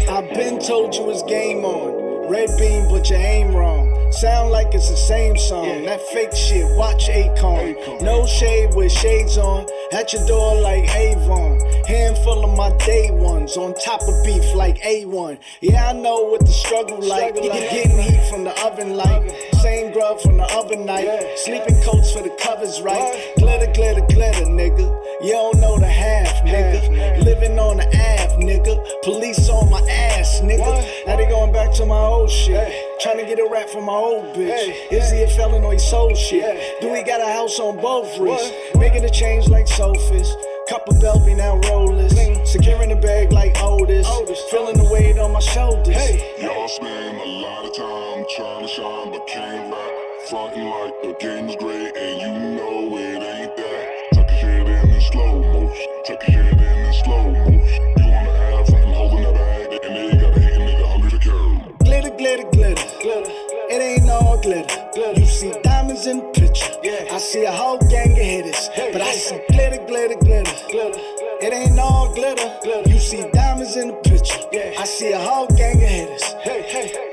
I've been told you it's game on. Red beam, but you aim wrong. Sound like it's the same song. That fake shit, watch Akon. No shade with shades on. At your door like Avon. Handful of my day ones. On top of beef like A1. Yeah, I know what the struggle like. Getting heat from the oven like. Same grub from the other night. Sleeping coats for the covers right. Glitter, glitter, glitter, nigga. You don't know the half, nigga. Living on the Ave, nigga. Police on my ass, nigga. Now they going back to my old shit. Trying to get a rap from my old bitch. Is he a felon or he sold shit? Do he got a house on both wrists? Making a change like sofas. Cup of Belby now rollers. Securing the bag like Otis. Feeling the weight on my shoulders. Y'all spend a lot of time trying to shine, but can't rap. Frontin' like the game is great, and you know it ain't that. Tuck your shit in slow motion. Tuck your shit in slow motion. You wanna have something holding that bag, and they gotta hit a nigga hungry to kill. Glitter, glitter, glitter. It ain't all glitter. You see diamonds in the picture. I see a whole gang of hitters. But I see glitter, glitter, glitter. It ain't all glitter. You see diamonds in the picture. I see a whole gang of hitters.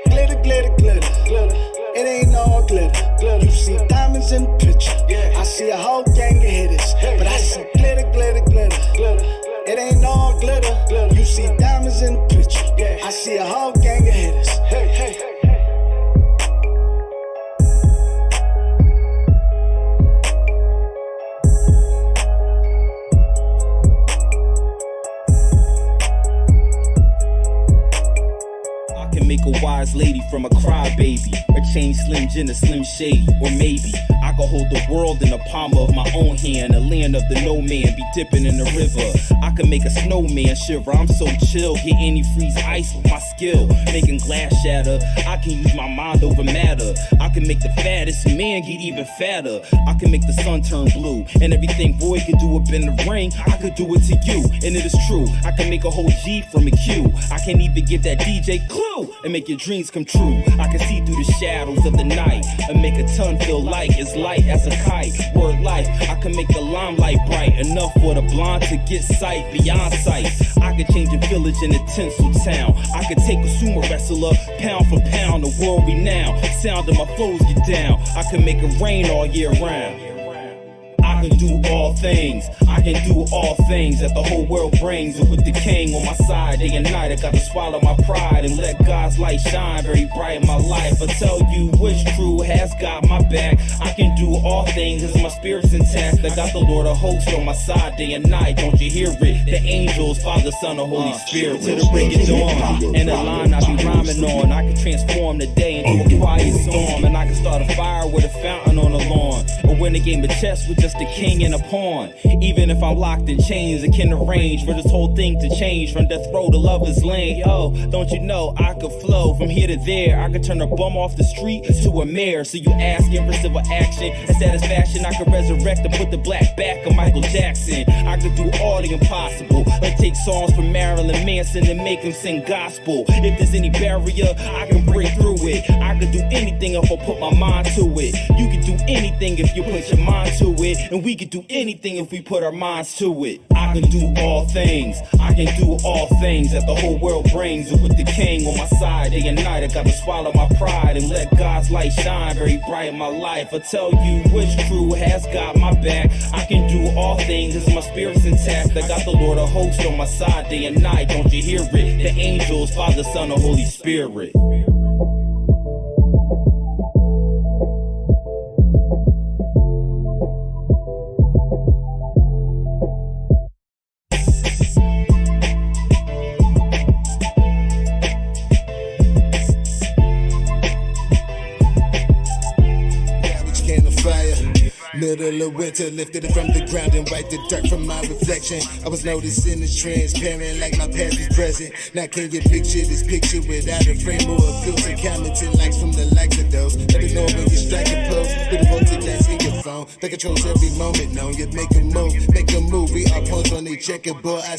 Glitter, glitter, glitter. It ain't all glitter. You see diamonds in the picture. I see a whole gang of hitters. But I see glitter, glitter, glitter. It ain't all glitter. You see diamonds in the picture. I see a whole gang of hitters. Make a wise lady from a crybaby, or change Slim Jim to Slim Shady, or maybe I could hold the world in the palm of my own hand, a land of the no man, be dipping in the river. I can make a snowman shiver, I'm so chill, hit any freeze ice with my skill, making glass shatter. I can use my mind over matter. I can make the fattest man get even fatter. I can make the sun turn blue, and everything boy could do up in the ring, I could do it to you, and it is true. I can make a whole G from a Q. I can even give that DJ clue and make your dreams come true. I can see through the shadows of the night and make a ton feel like it's light. light as a kite. Word life, I can make the limelight bright enough for the blind to get sight beyond sight. I could change a village in a tinsel town. I could take a sumo wrestler, pound for pound, the world renowned. Sound of my flows get down. I can make it rain all year round. I can do all things, I can do all things that the whole world brings. And with the king on my side, day and night, I got to swallow my pride and let God's light shine very bright in my life. I tell you which crew has got my back. I can do all things as my spirit's intact. I got the Lord of hosts on my side, day and night. Don't you hear it? The angels, Father, Son, and Holy Spirit to the break of dawn. And the line I be rhyming on, I can transform the day into a quiet storm. And I can start a fire with a fountain on the lawn, or win a game of chess with just a king and a pawn. Even if I'm locked in chains, it can arrange for this whole thing to change from death row to lover's lane. Yo, don't you know I could flow from here to there? I could turn a bum off the street to a mayor. So you asking for civil action and satisfaction? I could resurrect and put the black back of Michael Jackson. I could do all the impossible, like take songs from Marilyn Manson and make them sing gospel. If there's any barrier, I can break through it. I could do anything if I put my mind to it. You can do anything if you put your mind to it. And we can do anything if we put our minds to it. I can do all things, I can do all things that the whole world brings. And with the king on my side, day and night, I got to swallow my pride and let God's light shine very bright in my life. I tell you which crew has got my back. I can do all things as my spirit's intact. I got the Lord of hosts on my side, day and night. Don't you hear it? The angels, Father, Son, and Holy Spirit. Middle of winter, lifted it from the ground and wiped the dirt from my reflection. I was noticing it's transparent like my past was present. Now can you picture this picture without a frame or a filter? Commenting likes from the likes of those. Let it know when you strike a pose. Put a multitask in your phone that controls every moment. Known you make a move. We are pawns on a checkerboard. I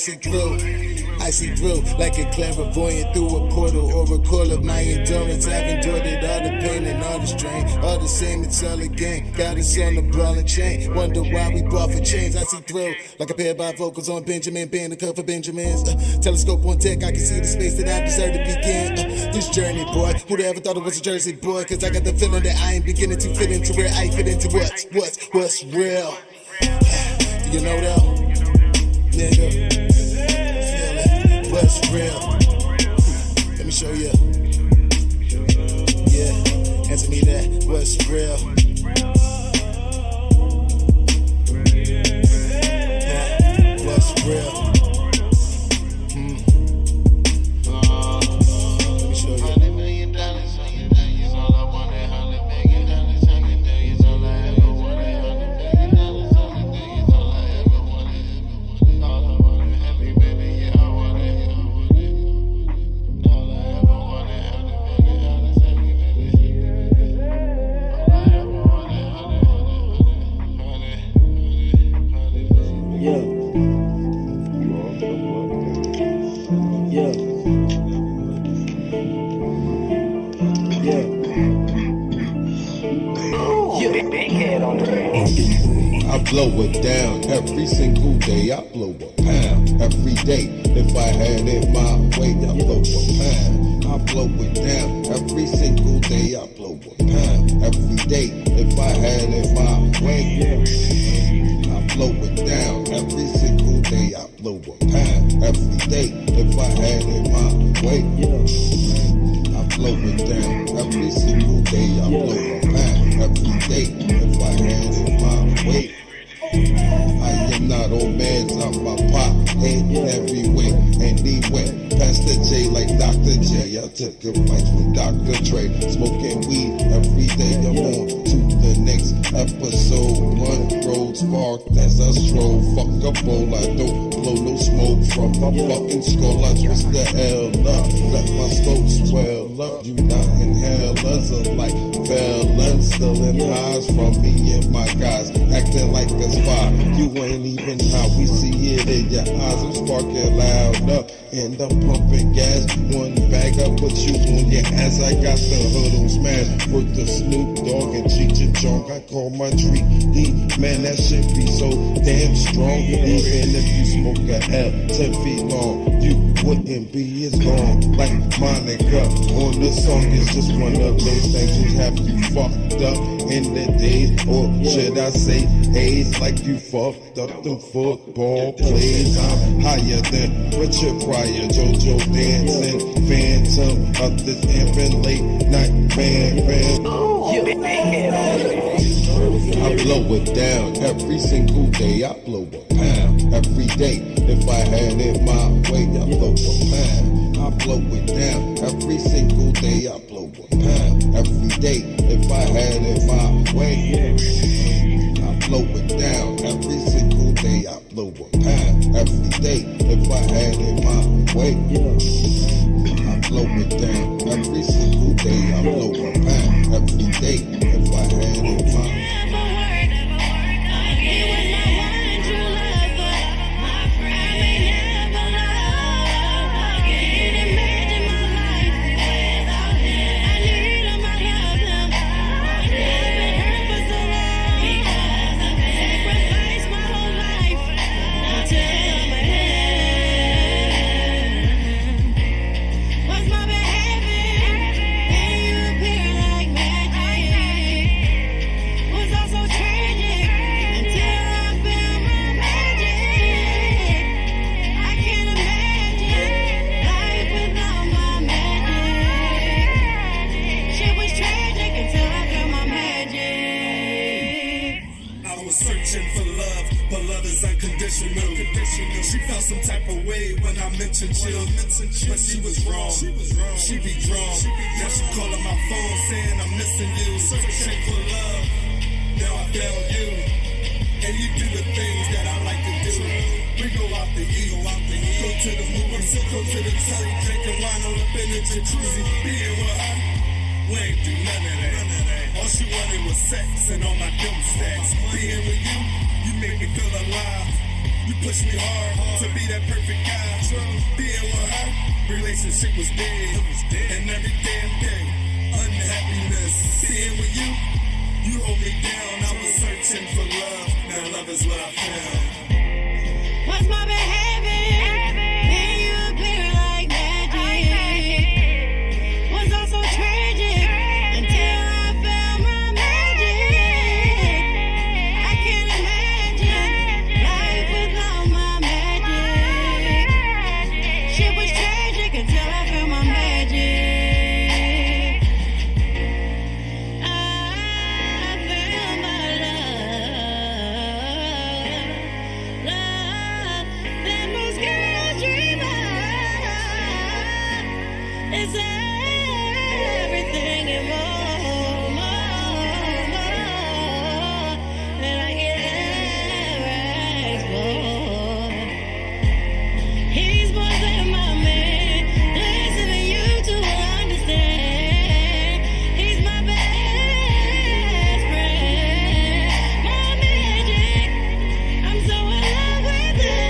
see through like a clairvoyant through a portal or a call of my endurance. I've endured it, all the pain and all the strain. All the same, it's all a game. Got us on the ball and chain. Wonder why we brought for change. I see through like a pair of bifocals on Benjamin. Band a cup for Benjamins. Telescope on deck, I can see the space that I deserve to begin. This journey, boy. Who'd ever thought it was a Jersey boy? Cause I got the feeling that I ain't beginning to fit into where I fit into what's real. Do you know that? Nigga. What's real? Let me show you. Yeah, answer me that. What's real? Yeah. What's real? Let me show you. $100 million is all I wanted. $100 million is all I ever wanted. $100 million is all I ever wanted. All I wanted, happy baby, yeah, I want it. I blow it down every single day. I blow a pound every day. If I had it my way, I blow a pound. I blow it down every single day. I blow a pound every day. If I had it my way, I blow it down every single day. I blow a pound every day. If I had it my way, I blow it down every single day. I blow a pound every day. If I had it my way. I am not old man's on my pot, head everywhere, anyway. Pastor J like Dr. J. I took advice from Dr. Dre. Smoking weed every day. I'm on to the next episode. One road spark as I stroll. Fuck a bowl, I don't blow no smoke. from my fucking skull. I twist the L up, let my scope swell up. You not inhalers are like felons, stealing highs from me and my guys, acting like a spy. You ain't even how we see it in your eyes. I'm sparking loud up, and I'm pumping gas. One bag up, put you on your ass. I got the hood on smash with the Snoop Dogg and Cheech and Chong. I call my treat D, man, that shit be so damn strong. Even if you smoke a L 10 feet long, you wouldn't be as long like Monica on the song. It's just one of those things you have you fucked up in the days, or should I say A's, like you fucked up them football plays. I'm higher than Richard Pryor, JoJo dancing, phantom of this infant late night band. I blow it down every single day. I blow a pound every day. If I had it my way, I blow a pound. I blow it down every single day. I blow a pound every day. If I had it my way, I blow it down every single day. I blow a pound every day. If I had it my way, I blow it down every single day. I blow a pound every day. If I had it my way. She felt some type of way when I mentioned chill, but she was wrong. She be drawn. Now she calling my phone saying I'm missing you. Searching for love. Now I found you, and you do the things that I like to do. We go out to eat, go to the movies, go to the telly, drinking wine on up in the jacuzzi. Being with her, we ain't do none of that. All she wanted was sex and all my dope stacks. Being with you, you make me feel alive. You push me hard to be that perfect guy. Being with her, relationship was dead. And every damn day, unhappiness. Being with you, you hold me down. I was searching for love. Now love is what I found. What's my behavior? And you appear like magic. Was all so tragic until I found my magic. I can't imagine life without my magic. Shit was tragic until I found my magic. I found my love that most girls dream of. It's everything and more than I can ever ask for. He's more than my man. Listen to you to understand. He's my best friend, my magic. I'm so in love with him.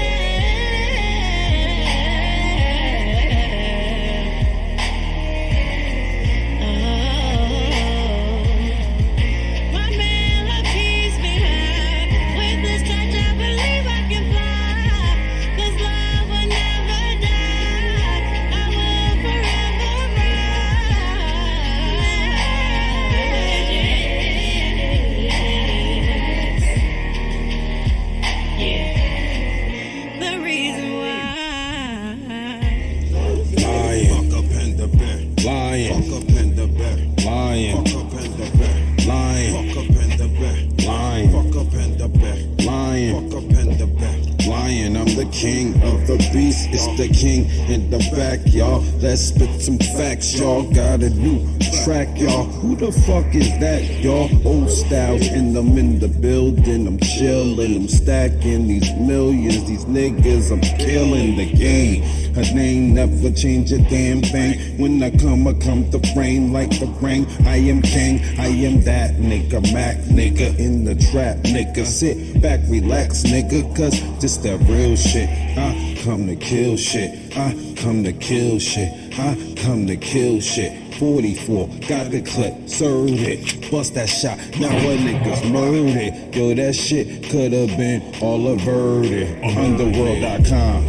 king of the beast. It's the king in the back, y'all. Let's spit some facts, y'all. Got a new track, y'all. Who the fuck is that, y'all? Old styles, and I'm in the building. I'm chillin', I'm stacking these millions. These niggas, I'm killing the game. Her name never change a damn thing. When I come to frame like the rain. I am king, I am that nigga. Mac nigga in the trap, nigga. Sit back, relax, nigga, cause this that real shit. I come to kill shit. I come to kill shit. I come to kill shit. 44, got the clip, served it, bust that shot, now a nigga's murdered. Yo, that shit could've been all averted. Underworld.com,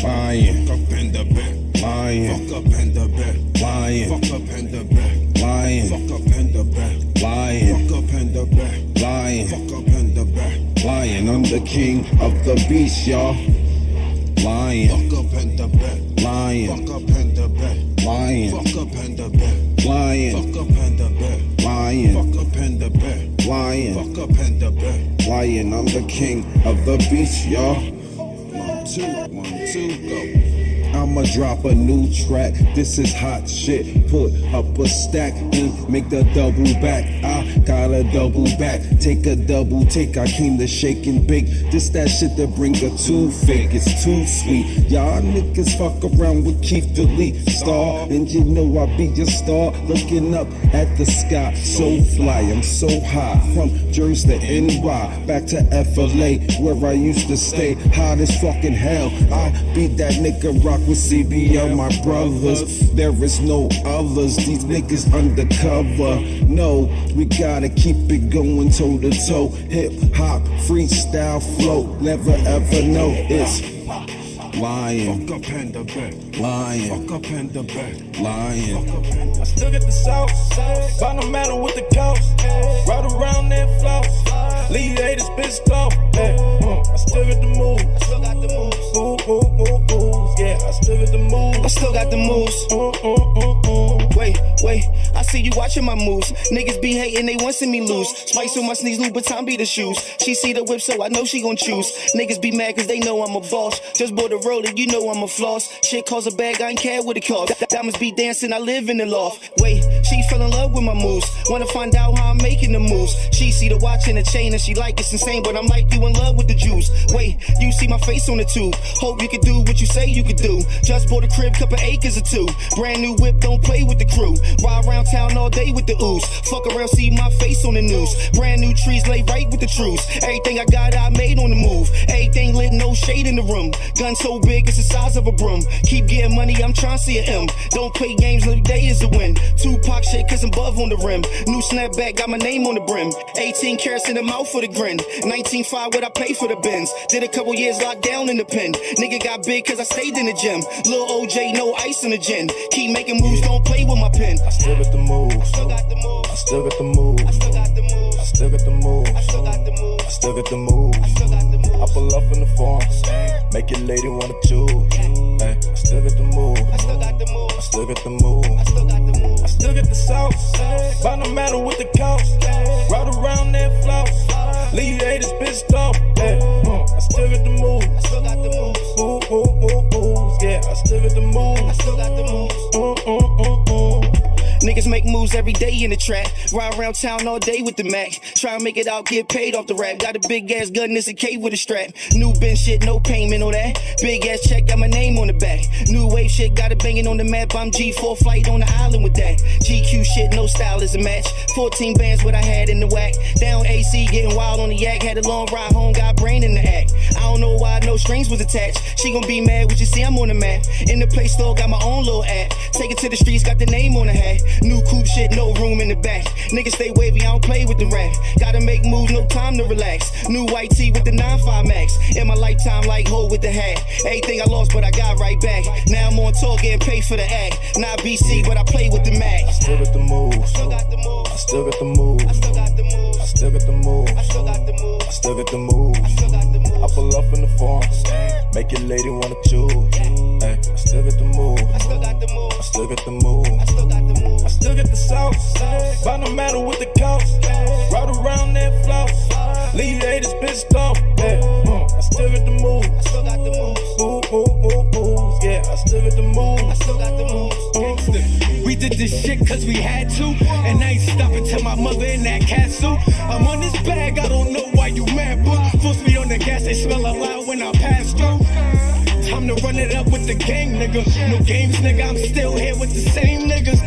lying, fuck up in the bed, lying, fuck up in the bed, lying, fuck up in the bed, lying, fuck up in the bed, lying, fuck up in the bed, lying, fuck up in the bed, lying. I'm the king of the beast, y'all. Lying, fuck up in the bed, lying, fuck up in the bed, lying, fuck up in the bed, lying, fuck up in the bed, lying, fuck up in the bed, lying, fuck up in the bed, lying. I'm the king of the beast, y'all. 1, 2, go. I'ma drop a new track. This is hot shit. Put up a stack and make the double back. I got a double back. Take a double take. I came to shake and bake. This that shit that bring a toothache. It's too sweet. Y'all niggas fuck around with Keith Delete Star, and you know I be your star. Looking up at the sky, so fly. I'm so high. From Jersey to NY, back to FLA, where I used to stay. Hot as fucking hell. I be that nigga rock with CBL, my brothers. There is no others. These niggas undercover. No, we gotta keep it going toe to toe. Hip hop, freestyle flow. Never ever know it's lying. Fuck up in the bed. Lying. Fuck up in the bed. Lying. I still get the sauce. But no matter what the cost. Right around that floss. Leave haters pissed off. I still get the move. I still got the moves. Yeah, I still got the moves. I still got the moves. Wait, I see you watching my moves. Niggas be hating, they want to see me lose. Spice on my sneeze, Louboutin be the shoes. She see the whip, so I know she gon' choose. Niggas be mad cause they know I'm a boss. Just bought a roller, you know I'm a floss. Shit calls a bag, I ain't care what it costs. Diamonds be dancing, I live in the loft. Wait, she fell in love with my moves. Wanna find out how I'm making the moves. She see the watch and the chain and she like it's insane, but I'm like you in love with the juice. Wait, you see my face on the tube. Hope you can do what you say you could do. Just bought a crib, couple acres or two. Brand new whip, don't play with the crew. Ride around town all day with the ooze. Fuck around, see my face on the news. Brand new trees lay right with the truths. Everything I got, I made on the move. Everything lit, no shade in the room. Gun so big, it's the size of a broom. Keep getting money, I'm trying to see an M. Don't play games, every day is a win. Tupac shit, cause I'm above on the rim. New snapback, got my name on the brim. 18 carats in the mouth for the grin. 19.5, what I pay for the Benz. Did a couple years locked down in the pen. Nigga got big cause I stayed in the gym. Lil OJ, no ice in the gin. Keep making moves, don't play with my pen. I still got the moves. I still got the moves. I still got the moves. I still got the moves. I still got the moves. I still got the moves. I still got the moves. I still got the moves. I pull up in the form. Make your lady wanna choose. Ay, I still got the moves. I still got the moves. I still got the moves. I still got the moves. I still got the sauce. But no matter what the cost. Right around that floss. Leave haters pissed off. I still got the moves. I still got the moves. Yeah, I still got the moves. I still got the moves. Niggas make moves every day in the trap. Ride around town all day with the Mac. Try and make it out, get paid off the rap. Got a big ass gun, this a K with a strap. New Benz shit, no payment on that. Big ass check, got my name on the back. New wave shit, got it banging on the map. I'm G4 flight on the island with that. GQ shit, no style is a match. 14 bands, what I had in the whack. Down AC, getting wild on the yak. Had a long ride home, got brain in the act. I don't know why no strings was attached. She gon' be mad when she see I'm on the map. In the Play Store, got my own little app. Take it to the streets, got the name on the hat. New coupe shit, no room in the back. Niggas stay wavy, I don't play with the rap. Gotta make moves, no time to relax. New white tee with the 9.5 max. In my lifetime, like Ho with the hat. Everything I lost, but I got right back. Now I'm on tour, getting paid for the act. Not BC, but I play with the Mac. I still got the moves. I still got the moves. I still got the moves. I still got the moves. I still got the moves. I still got the moves. I still got the moves. I still got the moves. I pull up in the form. Make your lady wanna choose. Ay, I still got the moves. I still got the moves. I still got the moves. I still got the moves. I still got the sauce. But no matter what the cost. Right around that floss. Leave haters pissed off. I still got the moves. I still got the moves. moves. Yeah, I still got the moves. I still got the moves. Gangsta. We did this shit cause we had to, and I ain't stopping till my mother in that castle. I'm on this bag, I don't know why you mad, but full speed on the gas, they smell a lot when I pass through. Time to run it up with the gang, nigga. No games, nigga, I'm still here with the same niggas.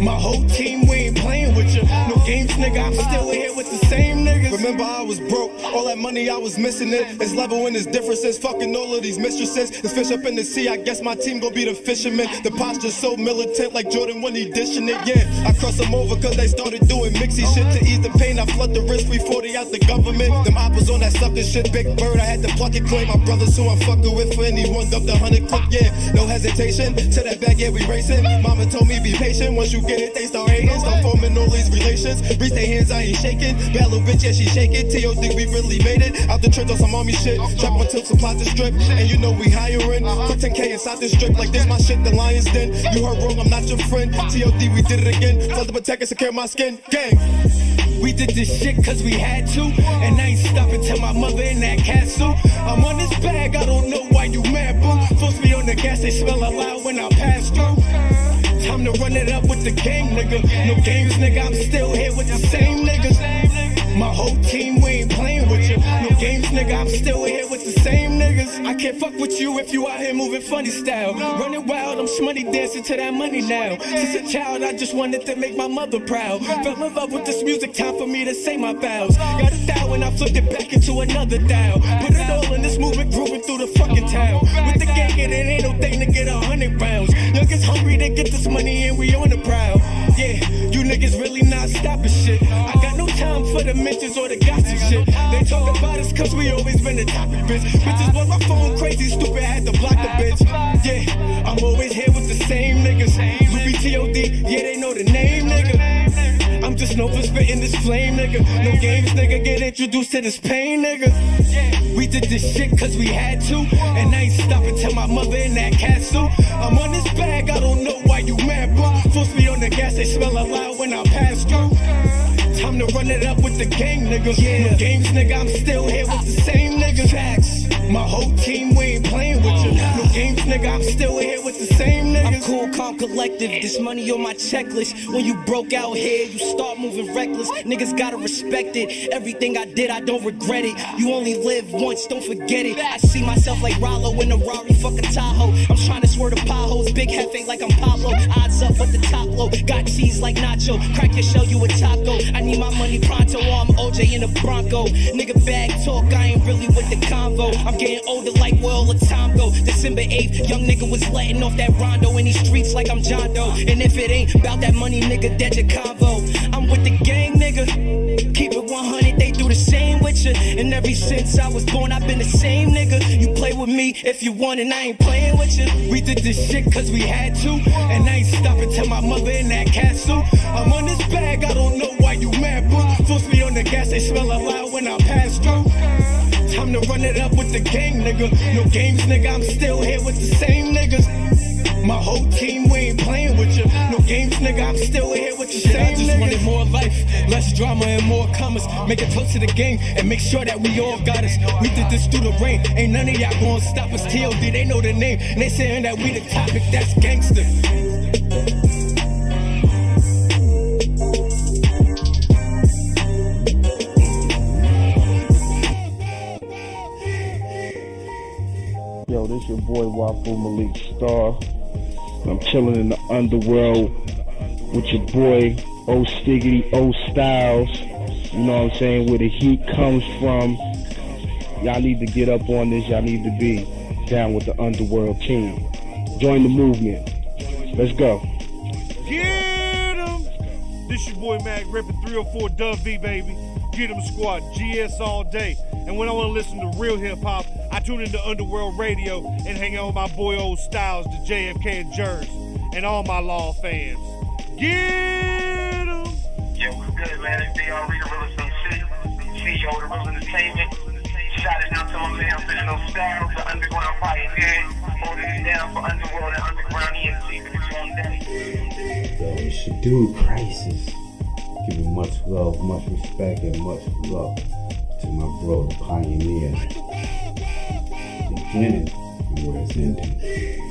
My whole team, we ain't playing with you. No games, nigga, I'm still here with the same niggas. Remember I was broke, all that money I was missing it. It's level and it's differences, fucking all of these mistresses. There's fish up in the sea, I guess my team gon' be the fishermen. The posture's so militant like Jordan when he dishing it, yeah. I cross them over cause they started doing mixy shit. To ease the pain, I flood the wrist, 340 out the government. Them oppers on that sucker shit, big bird, I had to pluck it, claim my brothers who I'm fucking with for anyone, dumped 100 clip, yeah. No hesitation, to that bag, yeah, we racing. Mama told me be patient, once you get it, they start hating. Start forming all these relations, reach their hands, I ain't shaking. Bad little bitch, yeah, she shaking. T.O. think we really made it. Out the trench on some army shit. Trap on tilt, supply the strip. And you know we hiring. Put 10K inside the strip. Like this, my shit, the Lions Den. You heard wrong, I'm not your friend. T.O.D. we did it again. Flood to protect and secure my skin. Gang. We did this shit cause we had to, and I ain't stopping till my mother in that castle. I'm on this bag, I don't know why you mad, boo. Full speed on the gas, they smell a lot when I pass through. Time to run it up with the gang, nigga. No games, nigga, I'm still here with the same niggas. My whole team, we ain't playing with you. No games, nigga, I'm still here with the same niggas. I can't fuck with you if you out here moving funny style. Running wild, I'm shmoney dancing to that money now. Since a child, I just wanted to make my mother proud. Fell in love with this music, time for me to say my vows. Got a thou and I flipped it back into another thou. Put it all in this movement, grooving through the fucking town. With the gang, it ain't no thing to get 100 rounds. Youngest hungry to get this money and we on the prowl. Yeah, you niggas really not stopping shit. I got no time for the mentions or the gossip shit. They talk about us cause we always been the topic, bitch. Bitches want my phone crazy, stupid, had to block the bitch. Yeah, I'm always here with the same niggas. Ruby T.O.D., yeah, they know the name, nigga. I'm just known for spitting this flame, nigga. No games, nigga, get introduced to this pain, nigga. We did this shit cause we had to, and I ain't stopping till my mother in that castle. I'm on this bag, I don't know why you mad, boo. Full speed on the gas, they smell a lot when I pass through. Time to run it up with the gang, nigga. No games, nigga, I'm still here with the same niggas. Facts. My whole team, we ain't playing with you. No games, nigga, I'm still here with the same niggas. I'm cool, calm, collective. This money on my checklist. When you broke out here, you start moving reckless. Niggas gotta respect it. Everything I did, I don't regret it. You only live once, don't forget it. I see myself like Rollo in a Rari, fucking Tahoe. I'm trying to swerve the potholes. Big hefe like I'm Pablo. Odds up with the top low. Got cheese like Nacho. Crack your shell, you a taco. I need my money pronto, or I'm OJ in a Bronco. Nigga bag talk, I ain't really with the convo. I'm getting older like where all the time go. December 8th, young nigga was letting off that rondo in these streets like I'm John Doe. And if it ain't about that money, nigga, that's your convo. I'm with the gang, nigga. Keep it 100, they do the same with you. And ever since I was born, I've been the same nigga. You play with me if you want, and I ain't playing with you. We did this shit cause we had to, and I ain't stopping till my mother in that castle. I'm on this bag, I don't know why you mad, boo. Full speed on the gas, they smell a lot when I pass through. Time to run it up with the gang, nigga. No games, nigga, I'm still here with the same niggas. My whole team, we ain't playing with you. No games, nigga, I'm still here with the same niggas. I just wanted more life, less drama and more commas. Make it close to the game and make sure that we all got us. We did this through the rain, ain't none of y'all gonna stop us. T.O.D., they know the name, and they saying that we the topic, that's gangster. Yo, this your boy Wafu Malik Star. I'm chilling in the underworld with your boy O Stiggity, O Styles. You know what I'm saying? Where the heat comes from. Y'all need to get up on this. Y'all need to be down with the underworld team. Join the movement. Let's go. Get 'em! This your boy Mac Rippin' 304 Dub V, baby. Get 'em squad, GS all day. And when I want to listen to real hip-hop, I tune into Underworld Radio and hang out with my boy Old Styles, the JFK and Jers, and all my Law fans. Get 'em! Yeah, what's good, man? It's D.R. Reader, Realist from the City, CEO of the Real Entertainment. Shout it out to my man, Original Styles, the Underground Pioneer, holding it down for Underworld and Underground ENT for this one day. Yo, it's your dude, Crisis. Giving much love, much respect, and much love to my bro, the Pioneer. Beginning, where it's ending.